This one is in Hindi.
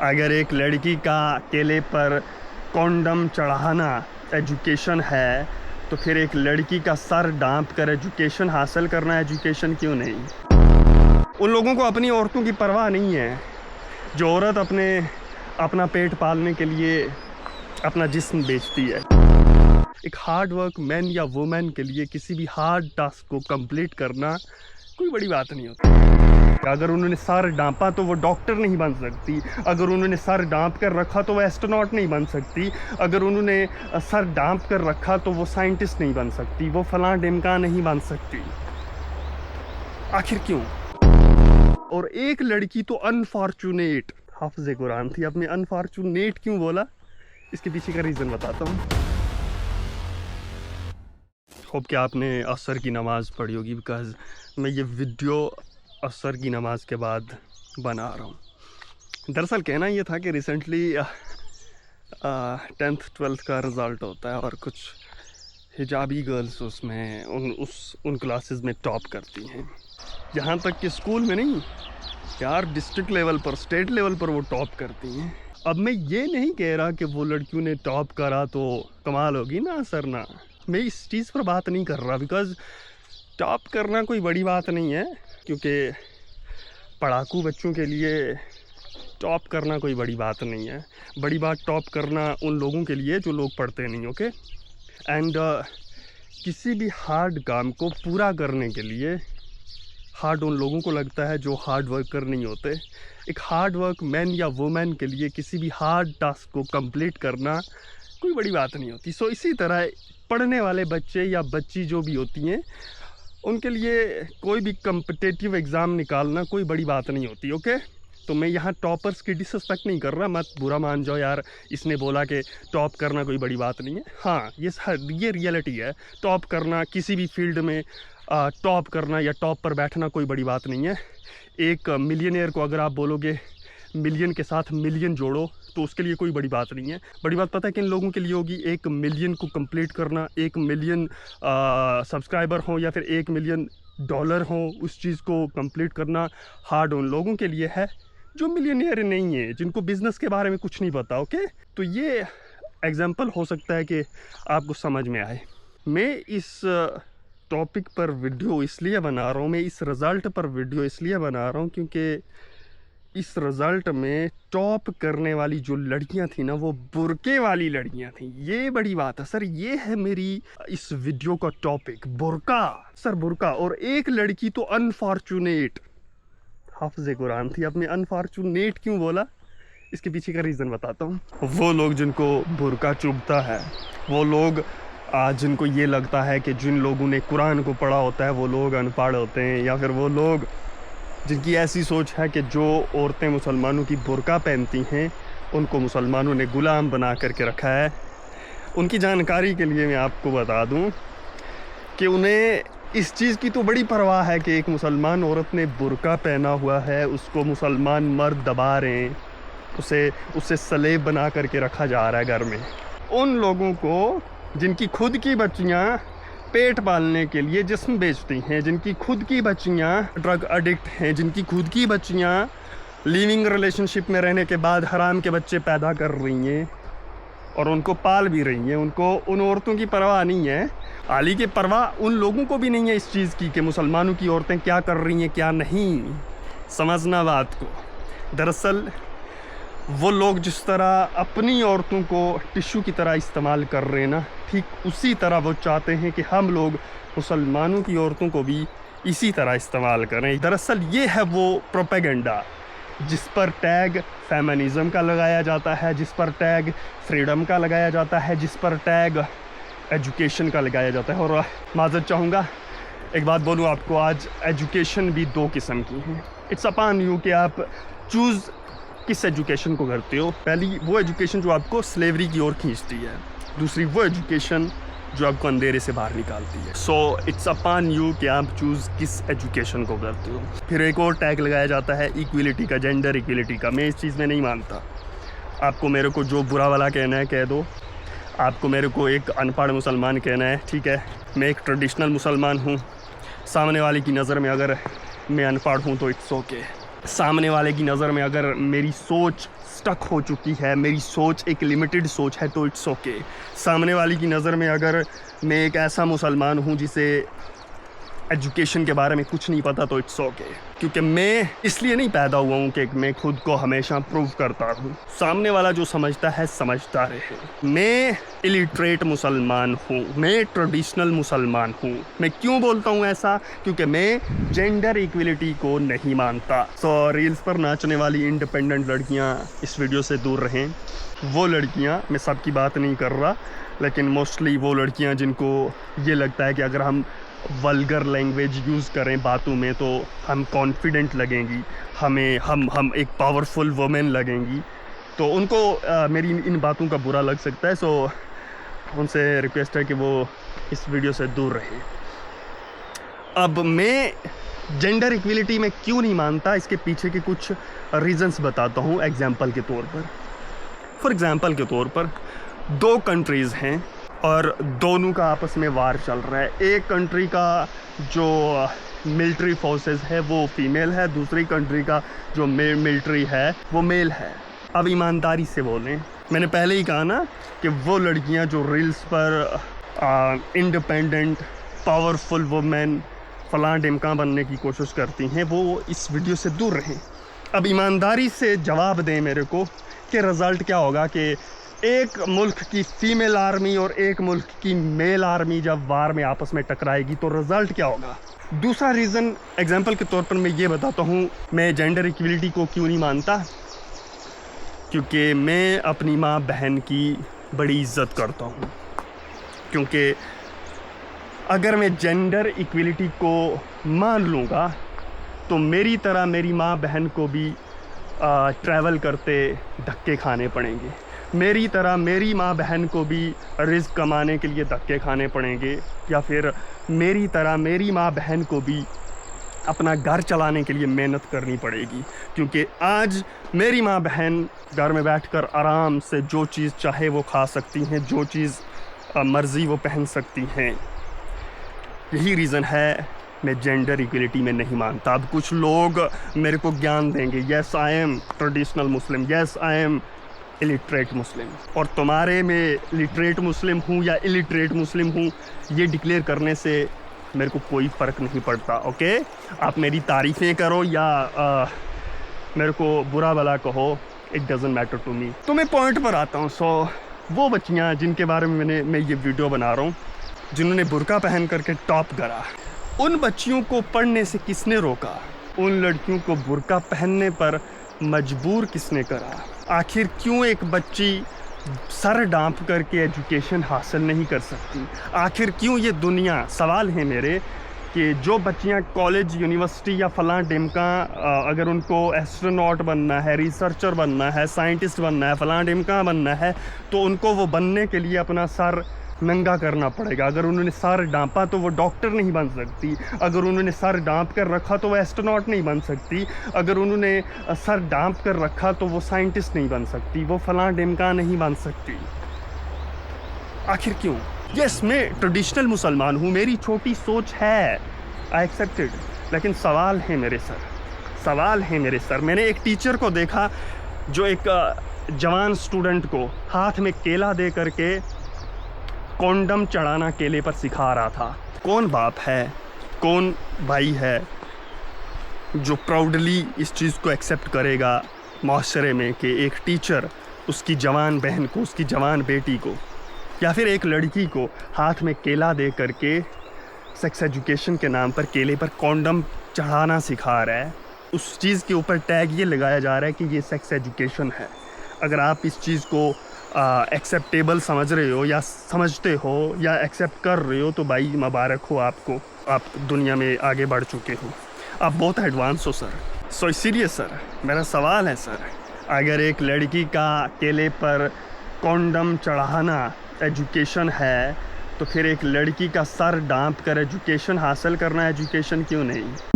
अगर एक लड़की का केले पर कॉन्डम चढ़ाना एजुकेशन है तो फिर एक लड़की का सर डांप कर एजुकेशन हासिल करना एजुकेशन क्यों नहीं? उन लोगों को अपनी औरतों की परवाह नहीं है जो औरत अपना पेट पालने के लिए अपना जिस्म बेचती है। एक हार्ड वर्क मैन या वुमेन के लिए किसी भी हार्ड टास्क को कंप्लीट करना कोई बड़ी बात नहीं होती। अगर उन्होंने सर डांपा तो वो डॉक्टर नहीं बन सकती, अगर उन्होंने सर डांप कर रखा तो वो एस्ट्रोनॉट नहीं बन सकती, अगर उन्होंने सर डांप कर रखा तो वो साइंटिस्ट नहीं बन सकती, वो फलां ढिमका नहीं बन सकती। आखिर क्यों? और एक लड़की तो अनफॉर्चुनेट हाफिज़े कुरान थी, अब मैं अनफॉर्चुनेट क्यों बोला इसके पीछे का रीज़न बताता हूँ। होप कि आपने असर की नमाज़ पढ़ी होगी, बिकॉज़ मैं ये वीडियो असर की नमाज़ के बाद बना रहा हूँ। दरअसल कहना ये था कि रिसेंटली 10th 12th का रिज़ल्ट होता है और कुछ हिजाबी गर्ल्स उसमें उन क्लासेस में टॉप करती हैं। यहाँ तक कि स्कूल में नहीं यार, डिस्ट्रिक्ट लेवल पर, स्टेट लेवल पर वो टॉप करती हैं। अब मैं ये नहीं कह रहा कि वो लड़कियों ने टॉप करा तो कमाल होगी ना, असर ना, मैं इस चीज़ पर बात नहीं कर रहा। बिकॉज़ टॉप करना कोई बड़ी बात नहीं है, क्योंकि पढ़ाकू बच्चों के लिए टॉप करना कोई बड़ी बात नहीं है। बड़ी बात टॉप करना उन लोगों के लिए जो लोग पढ़ते नहीं। ओके एंड किसी भी हार्ड काम को पूरा करने के लिए हार्ड उन लोगों को लगता है जो हार्ड वर्कर नहीं होते। एक हार्ड वर्क मैन या वुमेन के लिए किसी भी हार्ड टास्क को कंप्लीट करना कोई बड़ी बात नहीं होती। सो इसी तरह पढ़ने वाले बच्चे या बच्ची जो भी होती हैं उनके लिए कोई भी कम्पिटिटिव एग्ज़ाम निकालना कोई बड़ी बात नहीं होती। ओके, तो मैं यहाँ टॉपर्स की डिसरिस्पेक्ट नहीं कर रहा, मत बुरा मान जाओ यार इसने बोला कि टॉप करना कोई बड़ी बात नहीं है। हाँ, ये रियलिटी है। टॉप करना किसी भी फील्ड में टॉप करना या टॉप पर बैठना कोई बड़ी बात नहीं है। एक मिलियनेयर को अगर आप बोलोगे मिलियन के साथ मिलियन जोड़ो तो उसके लिए कोई बड़ी बात नहीं है। बड़ी बात पता है किन लोगों के लिए होगी? 1 मिलियन को कंप्लीट करना, 1 मिलियन सब्सक्राइबर हो या फिर $1 मिलियन हो, उस चीज़ को कंप्लीट करना हार्ड उन लोगों के लिए है जो मिलियनेयर नहीं है, जिनको बिज़नेस के बारे में कुछ नहीं पता। ओके, तो ये एग्जांपल हो सकता है कि आपको समझ में आए। मैं इस टॉपिक पर वीडियो इसलिए बना रहा हूँ, मैं इस रिज़ल्ट पर वीडियो इसलिए बना रहा हूँ क्योंकि इस रिज़ल्ट में टॉप करने वाली जो लड़कियां थी ना, वो बुर्के वाली लड़कियां थी। ये बड़ी बात है सर, ये है मेरी इस वीडियो का टॉपिक, बुर्का सर, बुर्का। और एक लड़की तो अनफॉर्चुनेट हाफिज़े कुरान थी। अब मैं अनफॉर्चुनेट क्यों बोला इसके पीछे का रीज़न बताता हूँ। वो लोग जिनको बुर्का चुभता है, वो लोग जिनको ये लगता है कि जिन लोगों ने कुरान को पढ़ा होता है वो लोग अनपढ़ होते हैं, या फिर वो लोग जिनकी ऐसी सोच है कि जो औरतें मुसलमानों की बुर्का पहनती हैं उनको मुसलमानों ने गुलाम बना करके रखा है। उनकी जानकारी के लिए मैं आपको बता दूं कि उन्हें इस चीज़ की तो बड़ी परवाह है कि एक मुसलमान औरत ने बुर्का पहना हुआ है, उसको मुसलमान मर्द दबा रहे हैं, उसे सलेब बना करके रखा जा रहा है घर में। उन लोगों को जिनकी खुद की बच्चियाँ पेट पालने के लिए जिस्म बेचती हैं, जिनकी खुद की बच्चियाँ ड्रग एडिक्ट हैं, जिनकी खुद की बच्चियाँ लिविंग रिलेशनशिप में रहने के बाद हराम के बच्चे पैदा कर रही हैं और उनको पाल भी रही हैं, उनको उन औरतों की परवाह नहीं है। हाली की परवाह उन लोगों को भी नहीं है इस चीज़ की कि मुसलमानों की औरतें क्या कर रही हैं क्या नहीं। समझना बात को। दरअसल वो लोग जिस तरह अपनी औरतों को टिश्यू की तरह इस्तेमाल कर रहे हैं ना, ठीक उसी तरह वो चाहते हैं कि हम लोग मुसलमानों की औरतों को भी इसी तरह इस्तेमाल करें। दरअसल ये है वो प्रोपेगेंडा जिस पर टैग फेमिनिज़म का लगाया जाता है, जिस पर टैग फ्रीडम का लगाया जाता है, जिस पर टैग एजुकेशन का लगाया जाता है। और माज़रत चाहूँगा एक बात बोलूँ आपको, आज एजुकेशन भी 2 किस्म की हैं। इट्स अपॉन यू कि आप चूज़ किस एजुकेशन को करते हो। पहली वो एजुकेशन जो आपको स्लेवरी की ओर खींचती है, दूसरी वो एजुकेशन जो आपको अंधेरे से बाहर निकालती है। सो इट्स अपॉन यू कि आप चूज़ किस एजुकेशन को करते हो। फिर एक और टैग लगाया जाता है इक्वलिटी का, जेंडर इक्वलिटी का। मैं इस चीज़ में नहीं मानता। आपको मेरे को जो बुरा वाला कहना है कह दो, आपको मेरे को एक अनपढ़ मुसलमान कहना है, ठीक है। मैं एक ट्रेडिशनल मुसलमान हूँ, सामने वाले की नज़र में अगर मैं अनपढ़ हूँ तो इट्स ओके। सामने वाले की नज़र में अगर मेरी सोच स्टक हो चुकी है, मेरी सोच एक लिमिटेड सोच है, तो इट्स ओके। सामने वाले की नज़र में अगर मैं एक ऐसा मुसलमान हूँ जिसे एजुकेशन के बारे में कुछ नहीं पता, तो इट्स ओके। क्योंकि मैं इसलिए नहीं पैदा हुआ हूँ कि मैं खुद को हमेशा प्रूव करता हूँ। सामने वाला जो समझता है समझता रहे। मैं इलिटरेट मुसलमान हूँ, मैं ट्रेडिशनल मुसलमान हूँ। मैं क्यों बोलता हूँ ऐसा? क्योंकि मैं जेंडर इक्वलिटी को नहीं मानता। सो रील्स पर नाचने वाली इंडिपेंडेंट लड़कियाँ इस वीडियो से दूर रहें। वो लड़कियाँ, मैं सबकी बात नहीं कर रहा, लेकिन मोस्टली वो लड़कियाँ जिनको ये लगता है कि अगर हम वल्गर लैंग्वेज यूज़ करें बातों में तो हम कॉन्फिडेंट लगेंगी, हमें हम एक पावरफुल वुमेन लगेंगी, तो उनको मेरी इन बातों का बुरा लग सकता है। सो उनसे रिक्वेस्ट है कि वो इस वीडियो से दूर रहें। अब मैं जेंडर इक्वलिटी में क्यों नहीं मानता, इसके पीछे के कुछ रीजंस बताता हूँ एग्जांपल के तौर पर। फॉर एग्जांपल के तौर पर 2 कंट्रीज़ हैं और दोनों का आपस में वार चल रहा है। एक कंट्री का जो मिलिट्री फोर्सेस है वो फीमेल है, दूसरी कंट्री का जो मिलिट्री है वो मेल है। अब ईमानदारी से बोलें, मैंने पहले ही कहा ना कि वो लड़कियां जो रील्स पर इंडिपेंडेंट पावरफुल वुमेन फलां ढिमका बनने की कोशिश करती हैं, वो इस वीडियो से दूर रहें। अब ईमानदारी से जवाब दें मेरे को कि रिज़ल्ट क्या होगा कि एक मुल्क की फ़ीमेल आर्मी और एक मुल्क की मेल आर्मी जब वार में आपस में टकराएगी तो रिज़ल्ट क्या होगा। दूसरा रीज़न एग्जांपल के तौर पर मैं ये बताता हूँ मैं जेंडर इक्वलिटी को क्यों नहीं मानता। क्योंकि मैं अपनी माँ बहन की बड़ी इज़्ज़त करता हूँ। क्योंकि अगर मैं जेंडर इक्वलिटी को मान लूँगा तो मेरी तरह मेरी माँ बहन को भी ट्रैवल करते धक्के खाने पड़ेंगे, मेरी तरह मेरी माँ बहन को भी रिज़्क़ कमाने के लिए धक्के खाने पड़ेंगे, या फिर मेरी तरह मेरी माँ बहन को भी अपना घर चलाने के लिए मेहनत करनी पड़ेगी। क्योंकि आज मेरी माँ बहन घर में बैठकर आराम से जो चीज़ चाहे वो खा सकती हैं, जो चीज़ मर्ज़ी वो पहन सकती हैं। यही रीज़न है मैं जेंडर इक्वलिटी में नहीं मानता। अब कुछ लोग मेरे को ज्ञान देंगे, yes I am traditional Muslim, yes I am illiterate Muslim, और तुम्हारे में लिटरेट मुस्लिम हूँ या इलिटरेट मुस्लिम हूँ ये डिक्लेयर करने से मेरे को कोई फ़र्क नहीं पड़ता। ओके, आप मेरी तारीफ़ें करो या मेरे को बुरा भला कहो, it doesn't matter to me. तो मैं पॉइंट पर आता हूँ। सो वो बच्चियाँ जिनके बारे में मैं ये वीडियो बना रहा हूँ, जिन्होंने बुर्का पहन करके टॉप करा, उन बच्चियों को पढ़ने से किसने रोका? उन लड़कियों को बुर्का पहनने पर मजबूर किसने करा? आखिर क्यों एक बच्ची सर डांप करके एजुकेशन हासिल नहीं कर सकती? आखिर क्यों ये दुनिया, सवाल है मेरे कि जो बच्चियां कॉलेज यूनिवर्सिटी या फलां ढिमका अगर उनको एस्ट्रोनॉट बनना है, रिसर्चर बनना है, साइंटिस्ट बनना है, फलां ढिमका बनना है, तो उनको वो बनने के लिए अपना सर नंगा करना पड़ेगा। अगर उन्होंने सर डांपा तो वो डॉक्टर नहीं बन सकती, अगर उन्होंने सर डांप कर रखा तो वो एस्ट्रोनॉट नहीं बन सकती, अगर उन्होंने सर डांप कर रखा तो वो साइंटिस्ट नहीं बन सकती, वो फलां ढिमका नहीं बन सकती। आखिर क्यों? यस, मैं ट्रेडिशनल मुसलमान हूँ, मेरी छोटी सोच है, आई एक्सेप्टेड, लेकिन सवाल है मेरे सर, सवाल है मेरे सर। मैंने एक टीचर को देखा जो एक जवान स्टूडेंट को हाथ में केला दे करके कॉन्डम चढ़ाना केले पर सिखा रहा था। कौन बाप है, कौन भाई है जो प्राउडली इस चीज़ को एक्सेप्ट करेगा माशरे में कि एक टीचर उसकी जवान बहन को, उसकी जवान बेटी को या फिर एक लड़की को हाथ में केला दे करके सेक्स एजुकेशन के नाम पर केले पर कॉन्डम चढ़ाना सिखा रहा है। उस चीज़ के ऊपर टैग ये लगाया जा रहा है कि ये सेक्स एजुकेशन है। अगर आप इस चीज़ को एक्सेप्टेबल समझ रहे हो या समझते हो या एक्सेप्ट कर रहे हो तो भाई मुबारक हो आपको, आप दुनिया में आगे बढ़ चुके हो, आप बहुत एडवांस हो सर। सो इसीलिए सर मेरा सवाल है सर, अगर एक लड़की का केले पर कॉन्डम चढ़ाना एजुकेशन है तो फिर एक लड़की का सर डांप कर एजुकेशन हासिल करना एजुकेशन क्यों नहीं?